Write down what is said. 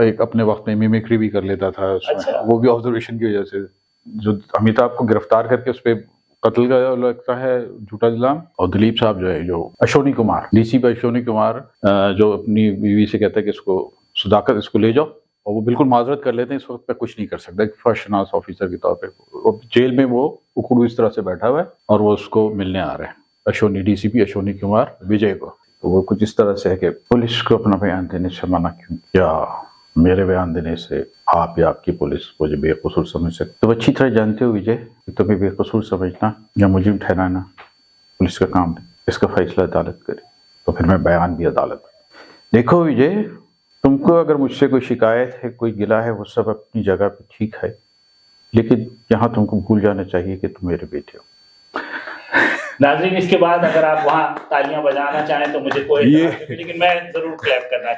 एक अपने वक्त में मिमिक्री भी कर लेता था उसमें। अच्छा। वो भी ऑब्जर्वेशन की वजह से। जो अमिताभ को गिरफ्तार करके उस पर कत्ल का लगता है झूठा इल्जाम, और दिलीप साहब जो है, जो अश्विनी कुमार, डीसीपी अश्विनी कुमार, जो अपनी बीवी से कहता है कि इसको सदाकत, इसको ले जाओ, और वो बिल्कुल माजरत कर लेते हैं, इस वक्त मैं कुछ नहीं कर सकता, एक फर्स्ट नास ऑफिसर के तौर पे जेल में वो उखड़ू इस तरह से बैठा हुआ है, और वो उसको मिलने आ रहे हैं, अश्विनी, डीसीपी अश्विनी कुमार विजय को। तो वो कुछ इस तरह से है कि पुलिस को अपना बयान देने से मना क्यों, या मेरे बयान देने से आप या आपकी पुलिस मुझे बेकसूर समझ सकते। तो अच्छी तरह जानते हो विजय कि तुम्हें बेकसूर समझना या मुझे ठहराना पुलिस का काम नहीं, इसका फैसला अदालत करे, तो फिर मैं बयान भी अदालत। देखो विजय, तुमको अगर मुझसे कोई शिकायत है, कोई गिला है, वो सब अपनी जगह पे ठीक है, लेकिन यहाँ तुमको भूल जाना चाहिए कि तुम मेरे बेटे हो। नाज़रीन, इसके बाद अगर आप वहाँ तालियां बजाना चाहें तो मुझे कोई, लेकिन मैं जरूर क्लैप करना